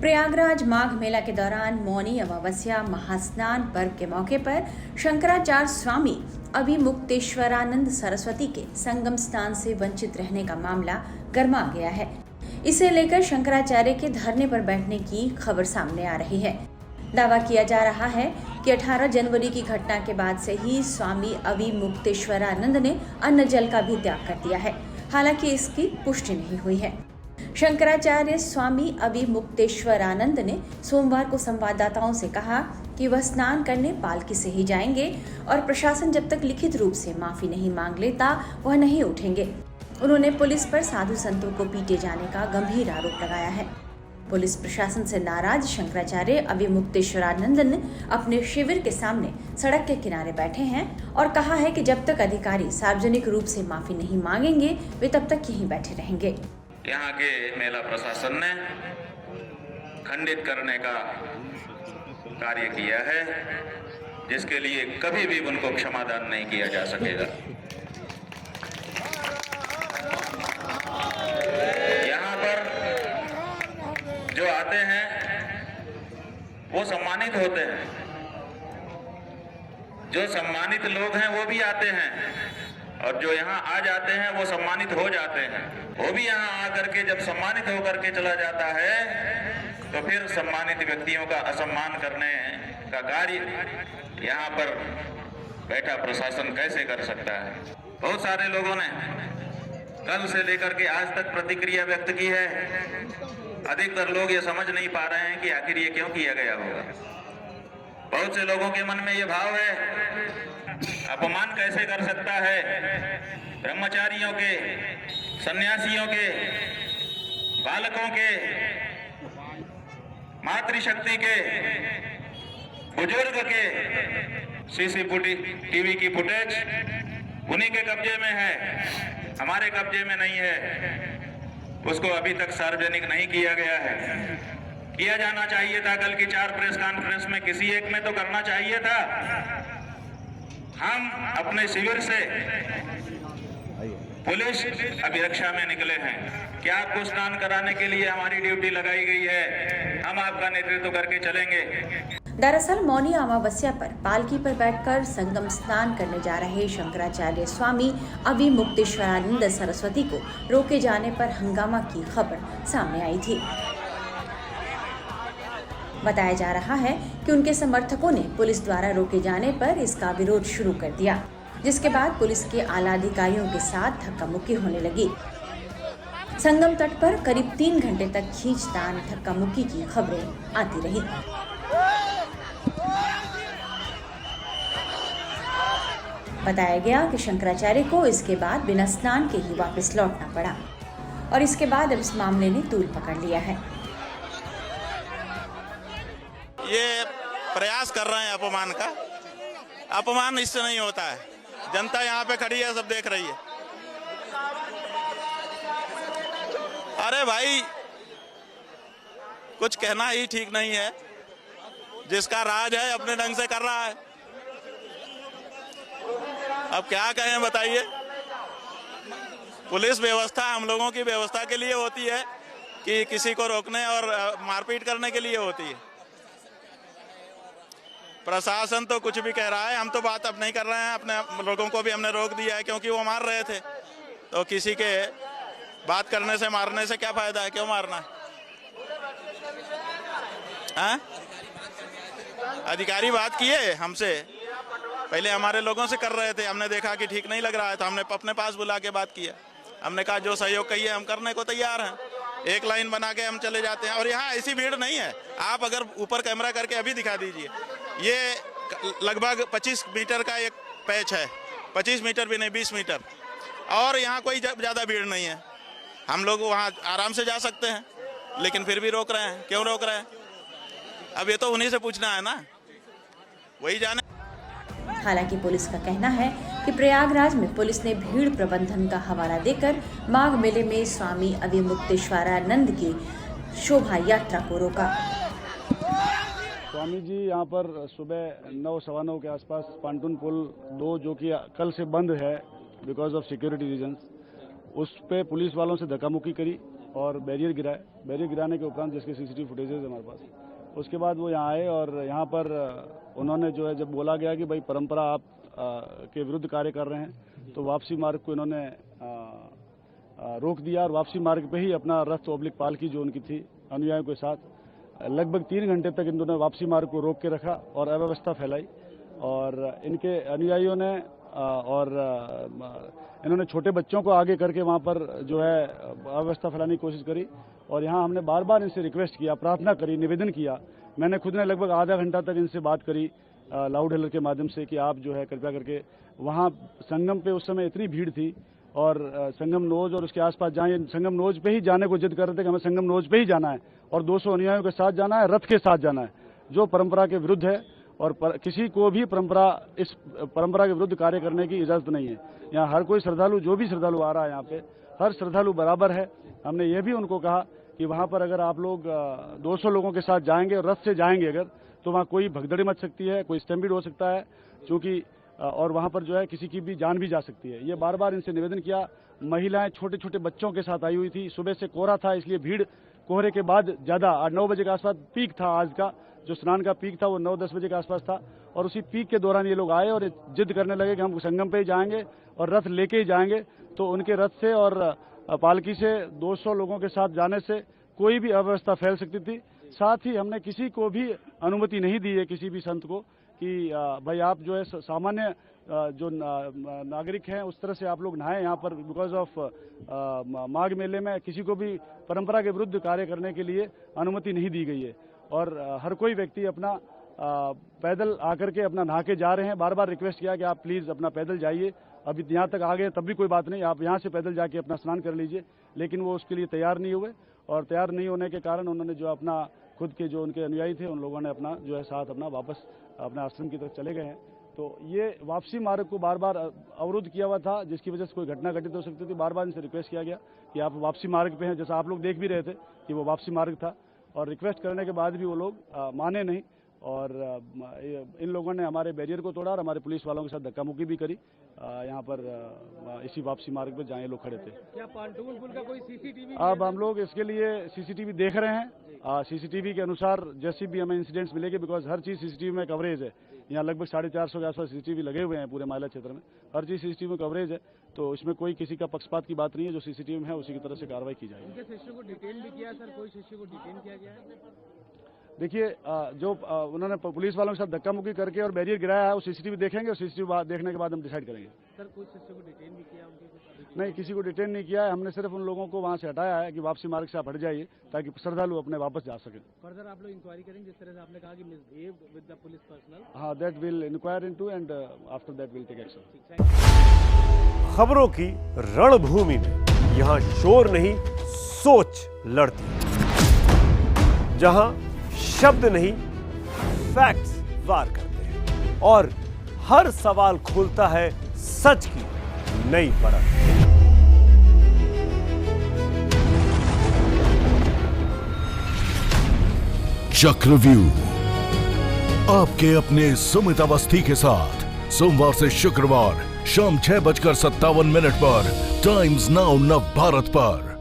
प्रयागराज माघ मेला के दौरान मौनी अमावस्या महास्नान पर्व के मौके पर शंकराचार्य स्वामी अविमुक्तेश्वरानंद सरस्वती के संगम स्नान से वंचित रहने का मामला गर्मा गया है। इसे लेकर शंकराचार्य के धरने पर बैठने की खबर सामने आ रही है। दावा किया जा रहा है कि 18 जनवरी की घटना के बाद से ही स्वामी अविमुक्तेश्वरानंद ने अन्न जल का भी त्याग कर दिया है। हालांकि इसकी पुष्टि नहीं हुई है। शंकराचार्य स्वामी अविमुक्तेश्वरानंद ने सोमवार को संवाददाताओं से कहा कि वह स्नान करने पालकी से ही जाएंगे और प्रशासन जब तक लिखित रूप से माफी नहीं मांग लेता वह नहीं उठेंगे। उन्होंने पुलिस पर साधु संतों को पीटे जाने का गंभीर आरोप लगाया है। पुलिस प्रशासन से नाराज शंकराचार्य अविमुक्तेश्वरानंद ने अपने शिविर के सामने सड़क के किनारे बैठे हैं और कहा है कि जब तक अधिकारी सार्वजनिक रूप से माफी नहीं मांगेंगे वे तब तक यहीं बैठे रहेंगे। यहाँ के मेला प्रशासन ने खंडित करने का कार्य किया है, जिसके लिए कभी भी उनको क्षमादान नहीं किया जा सकेगा। यहाँ पर जो आते हैं वो सम्मानित होते हैं, जो सम्मानित लोग हैं वो भी आते हैं और जो यहाँ आ जाते हैं वो सम्मानित हो जाते हैं। वो भी यहाँ आकर के जब सम्मानित होकर के चला जाता है तो फिर सम्मानित व्यक्तियों का असम्मान करने का कार्य यहाँ पर बैठा प्रशासन कैसे कर सकता है। बहुत सारे लोगों ने कल से लेकर के आज तक प्रतिक्रिया व्यक्त की है। अधिकतर लोग ये समझ नहीं पा रहे हैं कि आखिर ये क्यों किया गया होगा। बहुत से लोगों के मन में ये भाव है, अपमान कैसे कर सकता है ब्रह्मचारियों के, सन्यासियों के, बालकों के, मातृशक्ति के, बुजुर्ग के। सीसीटीवी की फुटेज उन्हीं के कब्जे में है, हमारे कब्जे में नहीं है। उसको अभी तक सार्वजनिक नहीं किया गया है। किया जाना चाहिए था। कल की 4 प्रेस कॉन्फ्रेंस में किसी एक में तो करना चाहिए था। हम अपने शिविर से पुलिस अभिरक्षा में निकले हैं कि आपको स्नान कराने के लिए हमारी ड्यूटी लगाई गई है, हम आपका नेतृत्व करके चलेंगे। दरअसल मौनी अमावस्या पर पालकी पर बैठकर संगम स्नान करने जा रहे शंकराचार्य स्वामी अविमुक्तेश्वरानंद सरस्वती को रोके जाने पर हंगामा की खबर सामने आई थी। बताया जा रहा है कि उनके समर्थकों ने पुलिस द्वारा रोके जाने पर इसका विरोध शुरू कर दिया, जिसके बाद पुलिस के आला अधिकारियों के साथ धक्का मुक्की होने लगी। संगम तट पर करीब 3 घंटे तक खींचतान धक्का मुक्की की खबरें आती रही। बताया गया कि शंकराचार्य को इसके बाद बिना स्नान के ही वापस लौटना पड़ा और इसके बाद अब इस मामले ने तूल पकड़ लिया है। ये प्रयास कर रहे हैं अपमान का। अपमान इससे नहीं होता है। जनता यहाँ पे खड़ी है, सब देख रही है। अरे भाई, कुछ कहना ही ठीक नहीं है। जिसका राज है अपने ढंग से कर रहा है। अब क्या कहें बताइए। पुलिस व्यवस्था हम लोगों की व्यवस्था के लिए होती है कि किसी को रोकने और मारपीट करने के लिए होती है। प्रशासन तो कुछ भी कह रहा है, हम तो बात अब नहीं कर रहे हैं। अपने लोगों को भी हमने रोक दिया है क्योंकि वो मार रहे थे। तो किसी के बात करने से, मारने से क्या फायदा है, क्यों मारना है? हाँ? अधिकारी बात किए हमसे, पहले हमारे लोगों से कर रहे थे। हमने देखा कि ठीक नहीं लग रहा है तो हमने अपने पास बुला के बात किया। हमने कहा जो सहयोग कहिए हम करने को तैयार हैं। एक लाइन बना के हम चले जाते हैं। और यहाँ ऐसी भीड़ नहीं है। आप अगर ऊपर कैमरा करके अभी दिखा दीजिए, ये लगभग 25 मीटर का एक पैच है। 25 मीटर भी नहीं, 20 मीटर। और यहाँ कोई ज़्यादा भीड़ नहीं है। हम लोग वहाँ आराम से जा सकते हैं, लेकिन फिर भी रोक रहे हैं। क्यों रोक रहे हैं? अब ये तो उन्हीं से पूछना है ना, वही जाने। हालांकि पुलिस का कहना है कि प्रयागराज में पुलिस ने भीड़ प्रबंधन का हवाला देकर माघ मेले में स्वामी अविमुक्तेश्वरानंद की शोभा यात्रा को रोका। स्वामी जी यहाँ पर सुबह 9, सवा 9 के आसपास पांटून पुल 2 जो कि कल से बंद है बिकॉज ऑफ सिक्योरिटी रीजंस, उस पे पुलिस वालों से धक्का मुक्की करी और बैरियर गिराए। बैरियर गिराने के उपरांत जिसके सीसीटीवी फुटेजेज है हमारे पास, उसके बाद वो यहाँ आए और यहाँ पर उन्होंने जो है जब बोला गया कि भाई परंपरा आप के विरुद्ध कार्य कर रहे हैं, तो वापसी मार्ग को इन्होंने रोक दिया और वापसी मार्ग पे ही अपना रथ ओब्लिक पालकी जो उनकी थी अनुयायियों के साथ लगभग 3 घंटे तक इन्होंने वापसी मार्ग को रोक के रखा और अव्यवस्था फैलाई। और इनके अनुयायियों ने और इन्होंने छोटे बच्चों को आगे करके वहाँ पर जो है अव्यवस्था फैलाने की कोशिश करी। और यहाँ हमने बार बार इनसे रिक्वेस्ट किया, प्रार्थना करी, निवेदन किया। मैंने खुद ने लगभग आधा घंटा तक इनसे बात करी लाउड हेलर के माध्यम से कि आप जो है कृपया करके वहाँ संगम पे उस समय इतनी भीड़ थी और संगम नोज और उसके आसपास जाएं, संगम नोज पे ही जाने को जिद कर रहे थे कि हमें संगम नोज पे ही जाना है और 200 अनुयायियों के साथ जाना है, रथ के साथ जाना है, जो परंपरा के विरुद्ध है। और किसी को भी इस परंपरा के विरुद्ध कार्य करने की इजाजत नहीं है। यहाँ हर कोई श्रद्धालु, जो भी श्रद्धालु आ रहा है यहाँ पे, हर श्रद्धालु बराबर है। हमने ये भी उनको कहा कि वहाँ पर अगर आप लोग 200 लोगों के साथ जाएंगे और रथ से जाएंगे अगर, तो वहाँ कोई भगदड़ी मच सकती है, कोई स्टैम्पीड हो सकता है, क्योंकि और वहाँ पर जो है किसी की भी जान भी जा सकती है। ये बार बार इनसे निवेदन किया। महिलाएं छोटे छोटे बच्चों के साथ आई हुई थी। सुबह से कोहरा था, इसलिए भीड़ कोहरे के बाद ज़्यादा 8-9 बजे के आसपास पीक था। आज का जो स्नान का पीक था वो 9-10 बजे के आसपास था और उसी पीक के दौरान ये लोग आए और जिद करने लगे कि हम संगम पे ही जाएंगे और रथ लेके ही जाएंगे। तो उनके रथ से और पालकी से 200 लोगों के साथ जाने से कोई भी अव्यवस्था फैल सकती थी। साथ ही हमने किसी को भी अनुमति नहीं दी है, किसी भी संत को, कि भाई आप जो है सामान्य जो नागरिक हैं उस तरह से आप लोग नहाएं यहाँ पर। बिकॉज ऑफ माघ मेले में किसी को भी परंपरा के विरुद्ध कार्य करने के लिए अनुमति नहीं दी गई है और हर कोई व्यक्ति अपना पैदल आकर के अपना नहा के जा रहे हैं। बार बार रिक्वेस्ट किया कि आप प्लीज़ अपना पैदल जाइए, अभी यहाँ तक आ गए तब भी कोई बात नहीं, आप यहाँ से पैदल जाके अपना स्नान कर लीजिए, लेकिन वो उसके लिए तैयार नहीं हुए। और तैयार नहीं होने के कारण उन्होंने जो अपना खुद के जो उनके अनुयायी थे उन लोगों ने अपना जो है साथ अपना वापस अपने आश्रम की तरफ चले गए हैं। तो ये वापसी मार्ग को बार बार अवरुद्ध किया हुआ था, जिसकी वजह से कोई घटना घटित हो सकती थी। बार बार इनसे रिक्वेस्ट किया गया कि आप वापसी मार्ग पे हैं, जैसा आप लोग देख भी रहे थे कि वो वापसी मार्ग था। और रिक्वेस्ट करने के बाद भी वो लोग माने नहीं और इन लोगों ने हमारे बैरियर को तोड़ा और हमारे पुलिस वालों के साथ धक्का मुक्की भी करी यहाँ पर इसी वापसी मार्ग पर जहाँ ये लोग खड़े थे। क्या पांटून पुल का कोई सीसीटीवी? अब हम लोग इसके लिए सीसीटीवी देख रहे हैं। सीसीटीवी के अनुसार जैसी भी हमें इंसिडेंट्स मिलेंगे, बिकॉज हर चीज़ सीसीटीवी में कवरेज है। यहाँ लगभग 450 के आसपास सीसीटीवी लगे हुए हैं पूरे माइला क्षेत्र में, हर चीज़ सीसीटीवी में कवरेज है। तो इसमें कोई किसी का पक्षपात की बात नहीं है, जो सीसीटीवी में है उसी की तरह से कार्रवाई की जाएगी। उनके शिष्य को डिटेन भी किया सर? कोई शिष्य को डिटेन किया गया है? देखिए, जो उन्होंने पुलिस वालों के साथ धक्का मुक्की करके और बैरियर गिराया है, वो सीसीटीवी देखेंगे और सीसीटीवी देखने के बाद हम डिसाइड करेंगे। सर कोई शिष्य को डिटेन भी किया? नहीं, किसी को डिटेन नहीं किया है। हमने सिर्फ उन लोगों को वहाँ से हटाया है कि वापसी मार्ग से आप हट जाइए ताकि श्रद्धालु अपने वापस जा सकें। फर्दर आप लोग इंक्वायरी करेंगे, जिस तरह से आपने कहा कि misbehave with the police personal? हाँ, that will inquire into and after that will take action. खबरों की रणभूमि में यहाँ शोर नहीं सोच लड़ती, जहां शब्द नहीं फैक्ट्स वार करते हैं और हर सवाल खोलता है सच की नई परत। चक्रव्यूह आपके अपने सुमित अवस्थी के साथ सोमवार से शुक्रवार शाम 6:57 पर टाइम्स नाउ नव भारत पर।